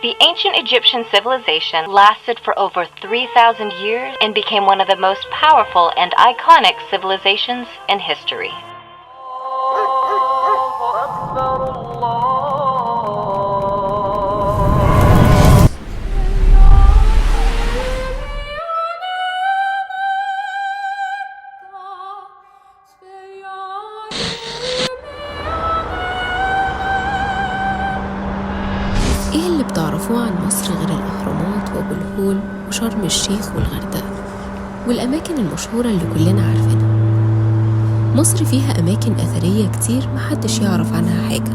The ancient Egyptian civilization lasted for over 3,000 years and became one of the most powerful and iconic civilizations in history. إيه اللي بتعرفوه عن مصر غير الأهرامات وأبو الهول وشرم الشيخ والغردقة والأماكن المشهورة اللي كلنا عارفينها؟ مصر فيها أماكن أثرية كتير محدش يعرف عنها حاجة،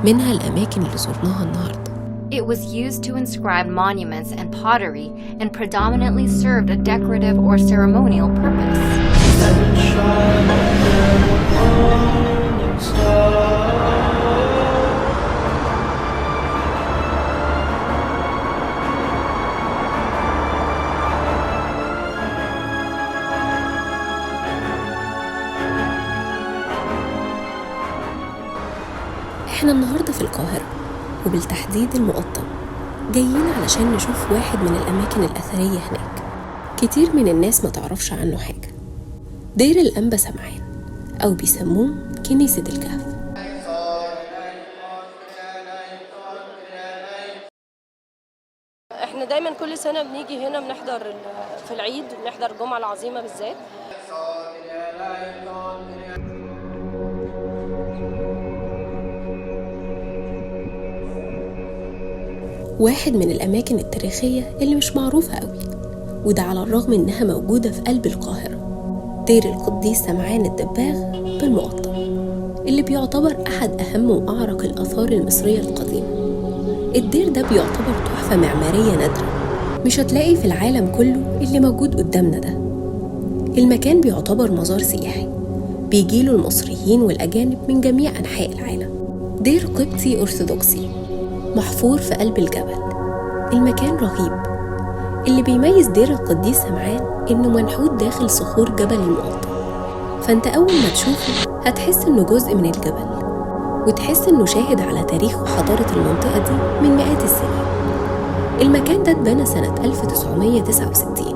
منها الأماكن اللي زرناها النهاردة. It was used to inscribe monuments and pottery and predominantly served a decorative or ceremonial purpose. احنا النهاردة في القاهرة وبالتحديد المقطم، جايين علشان نشوف واحد من الأماكن الأثرية هناك كتير من الناس ما تعرفش عنه حاجة. دير الأنبا سمعان أو بيسموه كنيسة الكهف. احنا دايما كل سنة بنيجي هنا بنحضر في العيد، بنحضر الجمعة العظيمة بالذات. واحد من الأماكن التاريخية اللي مش معروفة قوي، وده على الرغم إنها موجودة في قلب القاهرة، دير القديس سمعان الدباغ بالمقطم، اللي بيعتبر أحد أهم وأعرق الآثار المصرية القديمة. الدير ده بيعتبر تحفة معمارية نادرة، مش هتلاقي في العالم كله اللي موجود قدامنا ده. المكان بيعتبر مزار سياحي بيجيله المصريين والأجانب من جميع أنحاء العالم. دير قبطي أرثوذكسي محفور في قلب الجبل. المكان رهيب. اللي بيميز دير القديس سمعان إنه منحوت داخل صخور جبل المقطم، فأنت أول ما تشوفه هتحس إنه جزء من الجبل، وتحس إنه شاهد على تاريخ وحضارة المنطقة دي من مئات السنين. المكان ده اتبنى سنة 1969،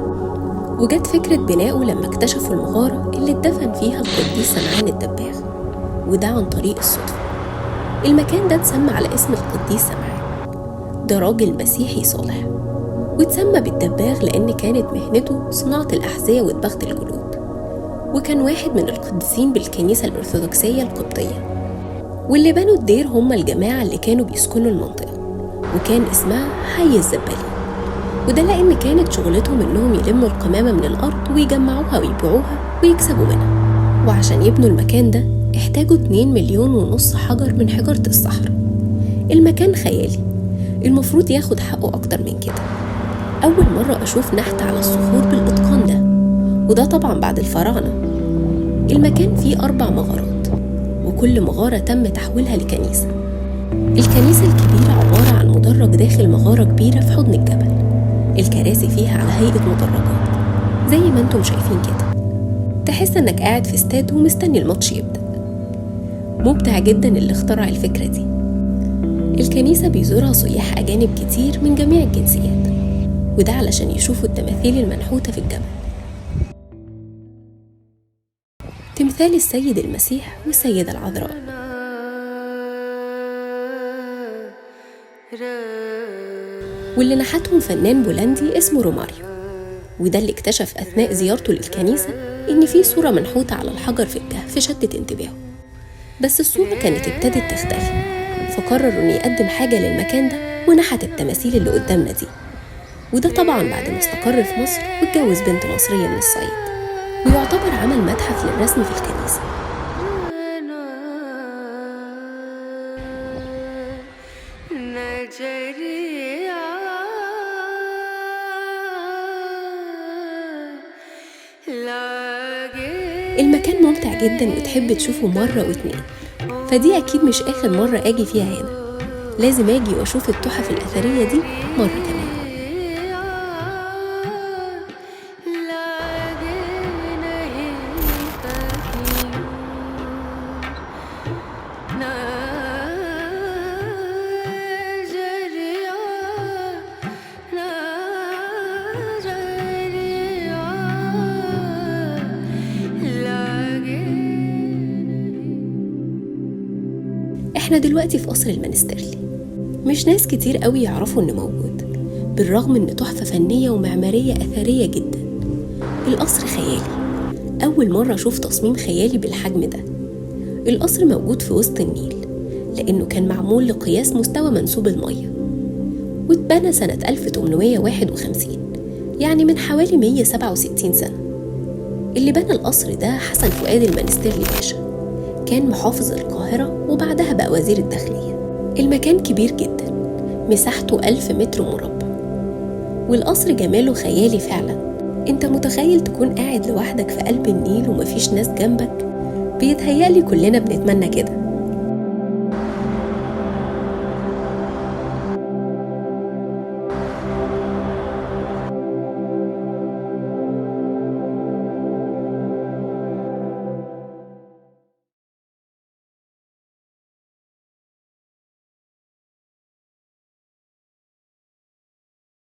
وجت فكرة بنائه لما اكتشفوا المغارة اللي اتدفن فيها القديس سمعان الدباغ، وده عن طريق الصدفة. المكان ده اتسمى على اسم القديس سمعان، ده راجل مسيحي صالح، واتسمى بالدباغ لأن كانت مهنته صناعة الأحذية وطباخة الجلود، وكان واحد من القديسين بالكنيسة الأرثوذكسية القبطية. واللي بنوا الدير هم الجماعة اللي كانوا بيسكنوا المنطقة، وكان اسمها حي الزبالين، وده لأن كانت شغلتهم إنهم يلموا القمامة من الأرض ويجمعوها ويبيعوها ويكسبوا منها. وعشان يبنوا المكان ده احتاجوا 2.5 مليون حجر من حجارة الصحراء. المكان خيالي، المفروض ياخد حقه أكتر من كده. أول مرة أشوف نحت على الصخور بالإتقان ده، وده طبعا بعد الفراعنة. المكان فيه 4 مغارات، وكل مغارة تم تحويلها لكنيسة. الكنيسة الكبيرة عبارة عن مدرج داخل مغارة كبيرة في حضن الجبل. الكراسي فيها على هيئة مدرجات زي ما انتم شايفين كده، تحس انك قاعد في استاد ومستني الماتش يبدأ. ممتع جدا اللي اخترع الفكرة دي. الكنيسة بيزورها سياح أجانب كتير من جميع الجنسيات، وده علشان يشوفوا التماثيل المنحوتة في الجبل. تمثال السيد المسيح والسيدة العذراء، واللي نحتهم فنان بولندي اسمه روماريو، وده اللي اكتشف أثناء زيارته للكنيسة إن في صورة منحوتة على الحجر في الكهف شدت انتباهه. بس الصورة كانت ابتدت تختفي، فقرر إنه يقدم حاجة للمكان ده ونحت التماثيل اللي قدامنا دي. وده طبعا بعد ما استقر في مصر واتجوز بنت مصرية من الصعيد، ويعتبر عمل متحف للرسم في الكنيسة. المكان ممتع جدا وتحب تشوفه مرة واتنين، فدي أكيد مش آخر مرة أجي فيها هنا، لازم أجي وأشوف التحف الأثرية دي مرة كمان. احنا دلوقتي في قصر المنستيرلي، مش ناس كتير قوي يعرفوا انه موجود، بالرغم انه تحفة فنية ومعمارية أثرية جدا. القصر خيالي، أول مرة أشوف تصميم خيالي بالحجم ده. القصر موجود في وسط النيل لأنه كان معمول لقياس مستوى منسوب المية، واتبنى سنة 1851، يعني من حوالي 167 سنة. اللي بنى القصر ده حسن فؤاد المنستيرلي باشا، كان محافظ القاهرة وبعدها بقى وزير الداخلية. المكان كبير جدا، مساحته 1000 متر مربع، والقصر جماله خيالي فعلا. انت متخيل تكون قاعد لوحدك في قلب النيل ومفيش ناس جنبك؟ بيتهيألي كلنا بنتمنى كده.